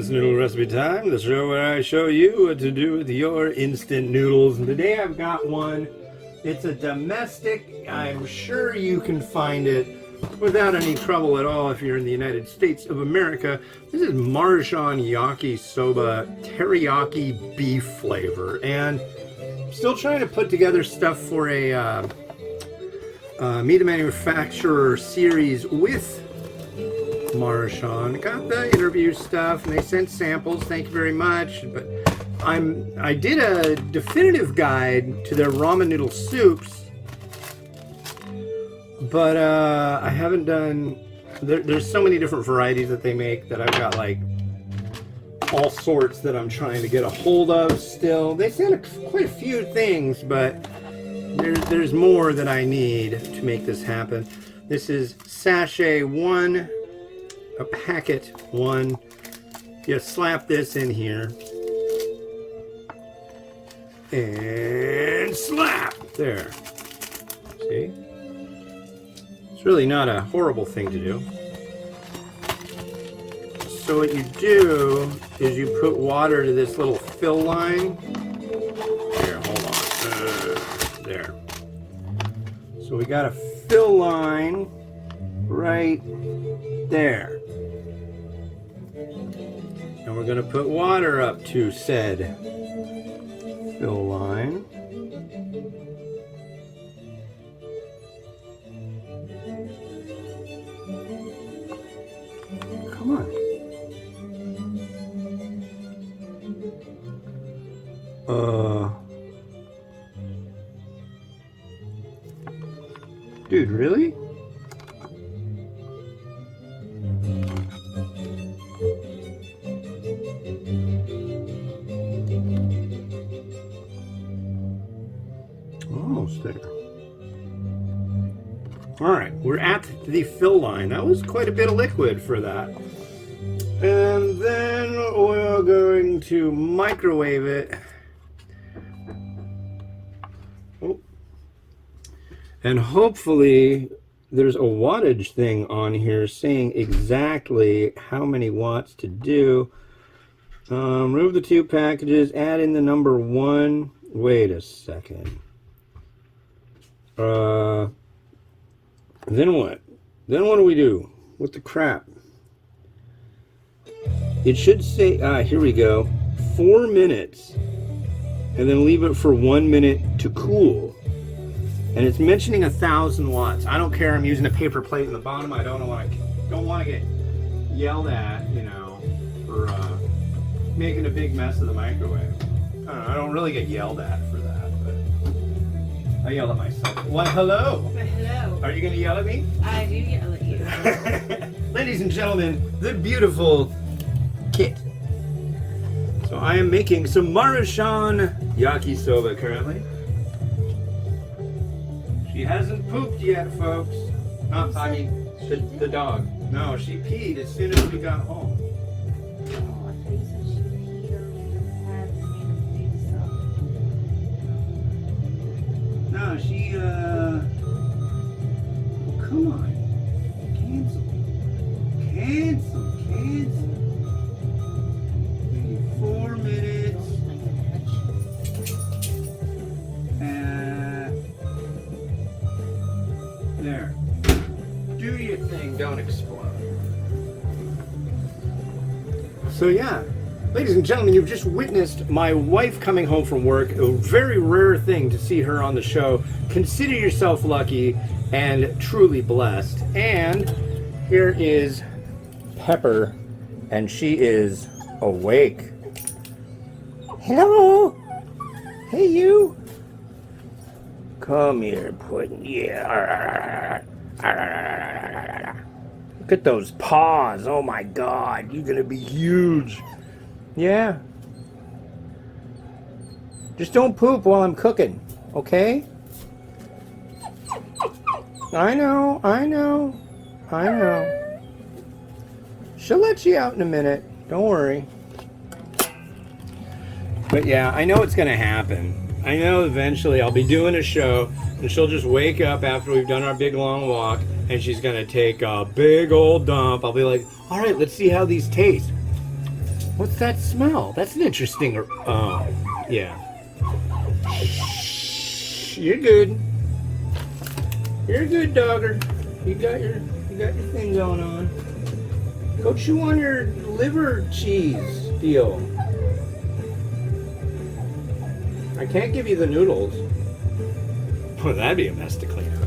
It's Noodle Recipe Time, the show where I show you what to do with your instant noodles. And today I've got one. It's a domestic. I'm sure you can find it without any trouble at all if you're in the United States of America. This is Maruchan Yakisoba Teriyaki beef flavor. And I'm still trying to put together stuff for a meat manufacturer series with Maruchan. Got the interview stuff and they sent samples, thank you very much. But I did a definitive guide to their ramen noodle soups, but I haven't done there's so many different varieties that they make that I've got like all sorts that I'm trying to get a hold of still. They sent quite a few things, but there's more that I need to make this happen. This is sachet 1, a packet 1. You slap this in here and slap there. See, it's really not a horrible thing to do. So what you do is you put water to this little fill line. Here, hold on. There. So we got a fill line right there. And we're going to put water up to said fill line. Come on. Dude, really? Almost there. All right, we're at the fill line. That was quite a bit of liquid for that. And then we're going to microwave it. Oh. And hopefully there's a wattage thing on here saying exactly how many watts to do. Remove the 2 packages, add in the number 1. Wait a second. Then what? Then what do we do? What the crap? It should say, here we go, 4 minutes, and then leave it for 1 minute to cool. And it's mentioning 1,000 watts. I don't care. I'm using a paper plate in the bottom. I don't want to get yelled at, you know, for making a big mess of the microwave. I don't really get yelled at for that, but I yell at myself. Why, hello. Hello. Are you going to yell at me? I do yell at you. Ladies and gentlemen, the beautiful Kit. So I am making some Maruchan Yakisoba currently. She hasn't pooped yet, folks. I mean, the dog. No, she peed as soon as we got home. Oh, I thought you said she peed or had made a big No, she, oh, come on. Cancel. Maybe 4 minutes. There. Do your thing, don't explode. So yeah, ladies and gentlemen, you've just witnessed my wife coming home from work. A very rare thing to see her on the show. Consider yourself lucky and truly blessed. And here is Pepper, and she is awake. Hello? Hey, you. Come here, Puddin'. Yeah. Look at those paws. Oh my God. You're going to be huge. Yeah. Just don't poop while I'm cooking, okay? I know. She'll let you out in a minute. Don't worry. But yeah, I know it's going to happen. I know eventually I'll be doing a show and she'll just wake up after we've done our big long walk and she's going to take a big old dump. I'll be like, all right, let's see how these taste. What's that smell? That's an interesting. Oh, yeah. You're good. You're good, dogger. You got your thing going on. Go chew on your liver cheese deal. I can't give you the noodles. Oh, that'd be a mess to clean up.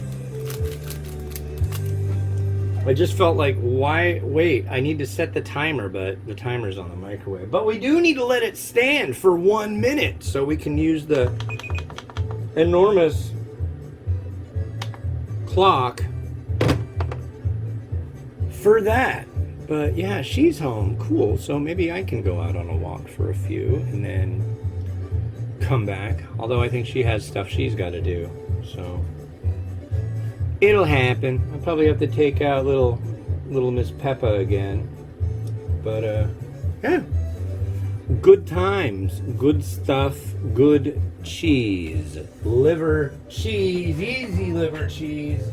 I just felt like, why? Wait, I need to set the timer, but the timer's on the microwave. But we do need to let it stand for 1 minute so we can use the enormous clock for that. But yeah, she's home. Cool. So maybe I can go out on a walk for a few and then come back. Although I think she has stuff she's got to do. So it'll happen. I'll probably have to take out little Miss Peppa again. But yeah. Good times, good stuff, good cheese. Liver cheese, easy liver cheese.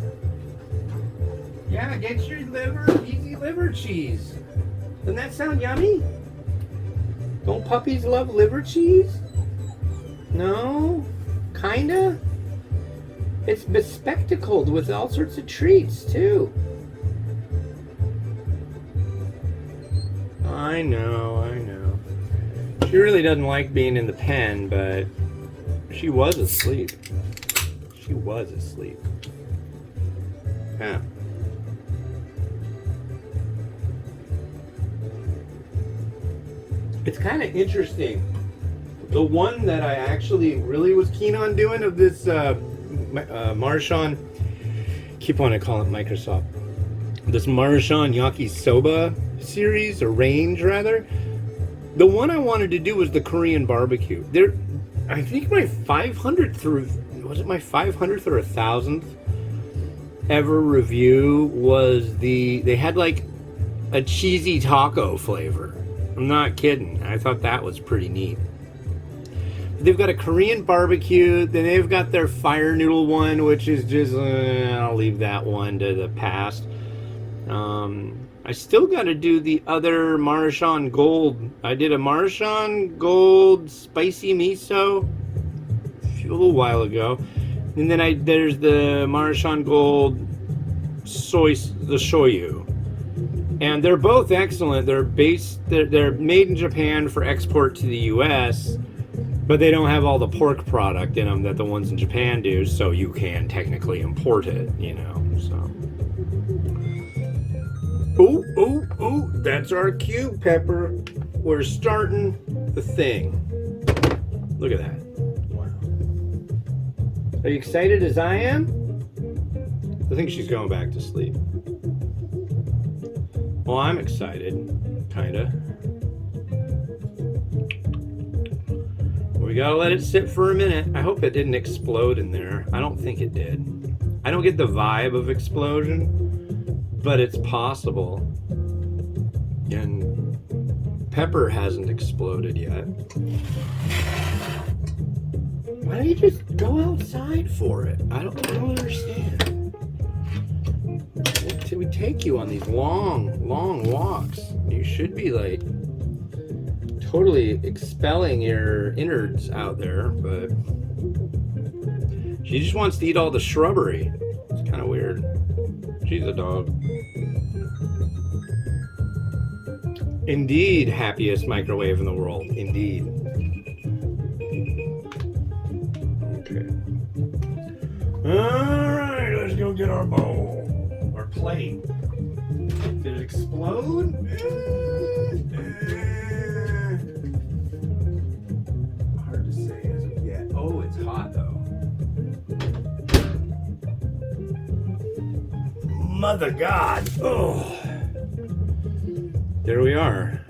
Yeah, get your easy liver cheese. Doesn't that sound yummy? Don't puppies love liver cheese? No? Kinda? It's bespectacled with all sorts of treats, too. I know. She really doesn't like being in the pen, but she was asleep. Yeah. It's kind of interesting. The one that I actually really was keen on doing of this Maruchan, keep wanting to call it Microsoft, this Maruchan Yakisoba series, or range rather. The one I wanted to do was the Korean barbecue. I think my 500th, was it my 500th or 1,000th ever review was they had like a cheesy taco flavor. I'm not kidding. I thought that was pretty neat. They've got a Korean barbecue, then they've got their fire noodle one, which is just, I'll leave that one to the past. I still got to do the other Maruchan Gold. I did a Maruchan Gold spicy miso a little while ago. And then there's the Maruchan Gold the shoyu. And they're both excellent. They're made in Japan for export to the US, but they don't have all the pork product in them that the ones in Japan do, so you can technically import it, so. Ooh, that's our cue, Pepper. We're starting the thing. Look at that. Wow. Are you excited as I am? I think she's going back to sleep. Well, I'm excited, kinda. We gotta let it sit for a minute. I hope it didn't explode in there. I don't think it did. I don't get the vibe of explosion, but it's possible. And Pepper hasn't exploded yet. Why don't you just go outside for it? I don't understand. We take you on these long walks. You should be like totally expelling your innards out there, but she just wants to eat all the shrubbery. It's kind of weird. She's a dog. Indeed, happiest microwave in the world. Indeed. Okay. All right, let's go get our bowl. Our plate. Did it explode? Hard to say as of yet. Oh, it's hot though. Mother God. Oh. There we are.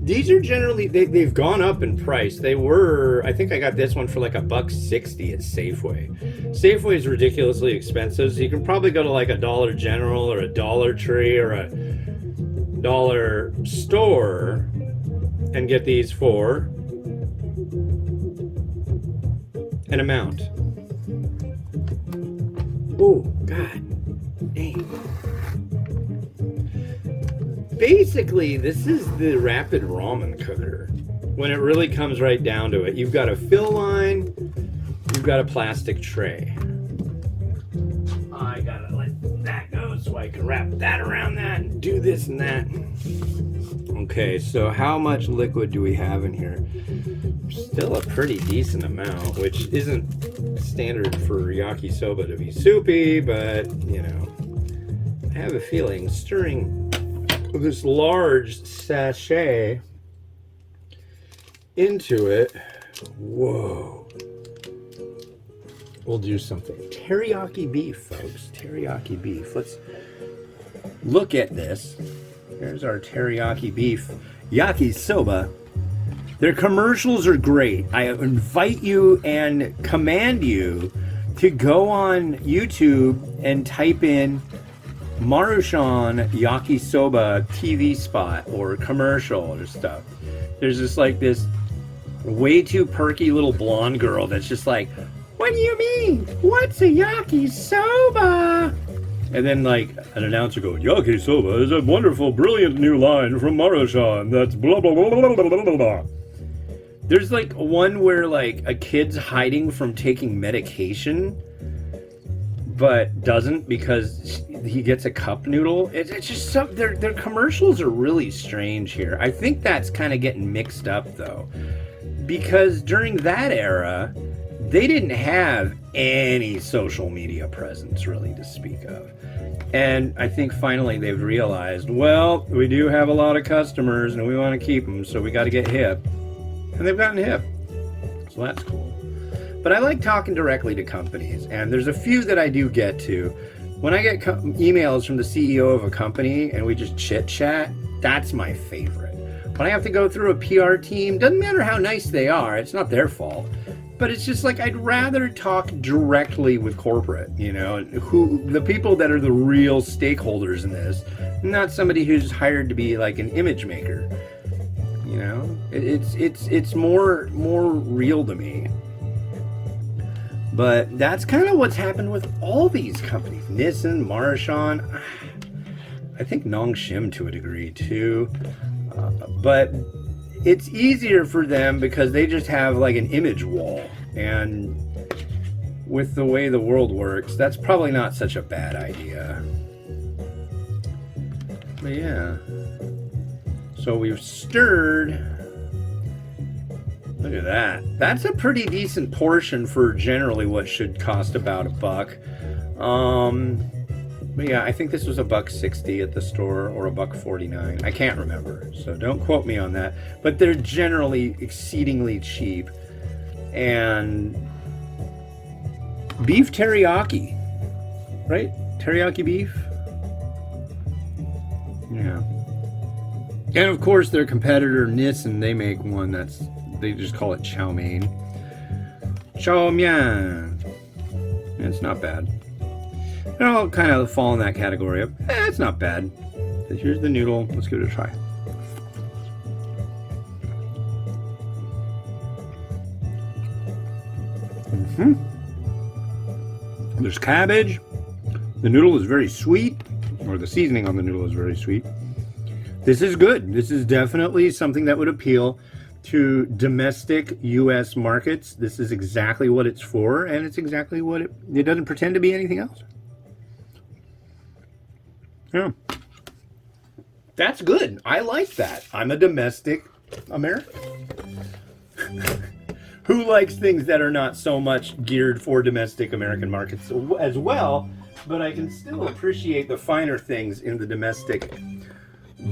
These are generally, they've gone up in price. They were, I think I got this one for like $1.60 at Safeway. Safeway is ridiculously expensive, so you can probably go to like a Dollar General or a Dollar Tree or a dollar store and get these for an amount. Oh, God. Dang. basically, this is the rapid ramen cooker. When it really comes right down to it, you've got a fill line, you've got a plastic tray. I gotta let that go so I can wrap that around that and do this and that. Okay, so how much liquid do we have in here? Still a pretty decent amount, which isn't standard for yakisoba to be soupy, but you know, I have a feeling stirring this large sachet into it, whoa, we'll do something. Teriyaki beef, folks. Teriyaki beef. Let's look at this. There's our teriyaki beef yakisoba. Their commercials are great. I invite you and command you to go on YouTube and type in Maruchan Yakisoba TV spot or commercial or stuff. There's just like this way too perky little blonde girl that's just like, what do you mean? What's a yakisoba? And then like an announcer goes, yakisoba is a wonderful, brilliant new line from Maruchan that's blah, blah, blah, blah, blah, blah, blah. There's like one where like a kid's hiding from taking medication but doesn't because he gets a cup noodle. It's just some, their commercials are really strange here. I think that's kind of getting mixed up though, because during that era, they didn't have any social media presence really to speak of. And I think finally they've realized, well, we do have a lot of customers and we want to keep them, so we got to get hip. And they've gotten hip. So that's cool. But I like talking directly to companies, and there's a few that I do get to. When I get emails from the CEO of a company and we just chit chat, that's my favorite. When I have to go through a PR team, doesn't matter how nice they are, it's not their fault. But it's just like I'd rather talk directly with corporate, you know, who the people that are the real stakeholders in this, not somebody who's hired to be like an image maker. You know, it's more real to me. But that's kind of what's happened with all these companies. Nissan, Maruchan, I think Nongshim to a degree too. But it's easier for them because they just have like an image wall. And with the way the world works, that's probably not such a bad idea. But yeah. So we've stirred. Look at that. That's a pretty decent portion for generally what should cost about $1. But yeah, I think this was $1.60 at the store or $1.49. I can't remember, so don't quote me on that. But they're generally exceedingly cheap. And beef teriyaki, right? Teriyaki beef. Yeah. And of course, their competitor Nissan, they make one they just call it chow mein. Chow mein. It's not bad. They all kind of fall in that category of, it's not bad. So here's the noodle. Let's give it a try. There's cabbage. The noodle is very sweet, or the seasoning on the noodle is very sweet. This is good. This is definitely something that would appeal to domestic U.S. markets. This is exactly what it's for, and it's exactly what it doesn't pretend to be anything else. Yeah. That's good. I like that. I'm a domestic American. Who likes things that are not so much geared for domestic American markets as well, but I can still appreciate the finer things in the domestic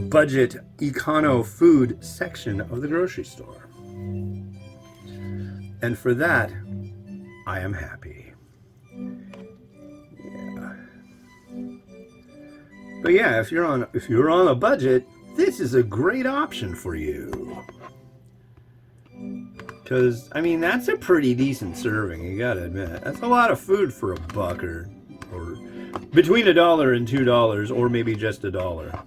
budget econo food section of the grocery store. And for that, I am happy. Yeah. But yeah, if you're on a budget, this is a great option for you. Because, I mean, that's a pretty decent serving, you gotta admit. That's a lot of food for $1 or between $1 and $2, or maybe just $1.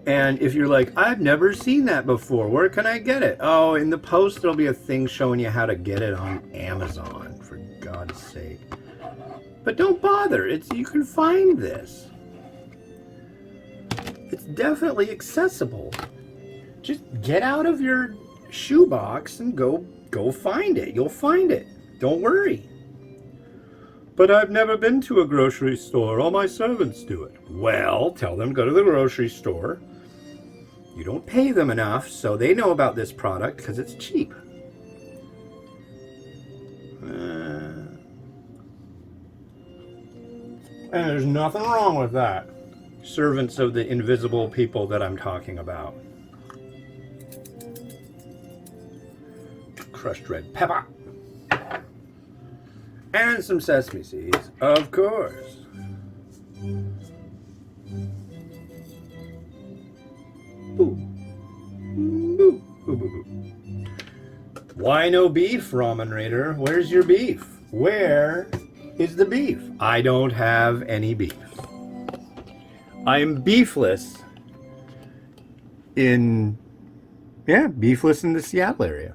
And if you're like, I've never seen that before, where can I get it? Oh, in the post there'll be a thing showing you how to get it on Amazon, for God's sake. But don't bother, you can find this. definitely accessible. Just get out of your shoebox and go find it. You'll find it. Don't worry. But I've never been to a grocery store. All my servants do it. Well, tell them to go to the grocery store. You don't pay them enough, so they know about this product because it's cheap. And there's nothing wrong with that. Servants of the invisible people that I'm talking about. Crushed red pepper. And some sesame seeds, of course. Boo. Boo. Boo, boo, boo. Why no beef, Ramen Raider? Where's your beef? Where is the beef? I don't have any beef. I am beefless in the Seattle area.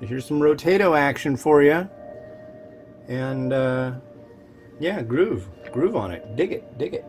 So here's some rotato action for you. And yeah, groove on it. Dig it.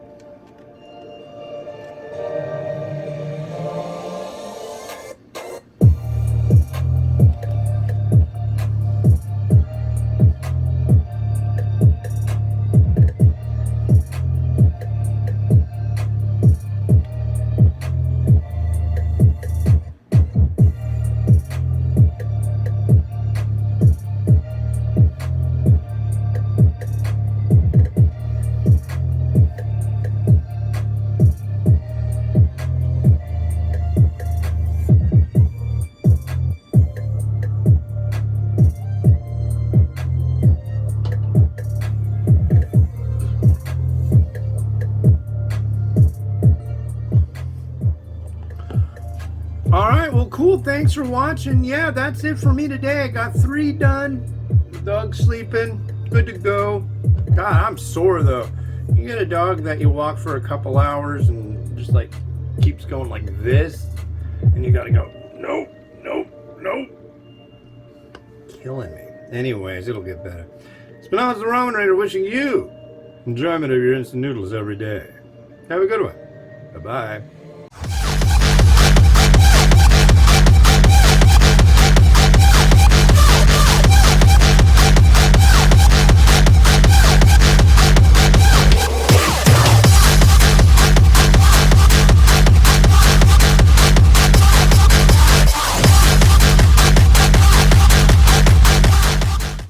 Alright, well cool, thanks for watching. Yeah, that's it for me today. I got 3 done. The dog's sleeping. Good to go. God, I'm sore though. You get a dog that you walk for a couple hours and just like keeps going like this, and you gotta go, nope. Killing me. Anyways, it'll get better. It's been Oz the Ramen Raider wishing you enjoyment of your instant noodles every day. Have a good one. Bye-bye.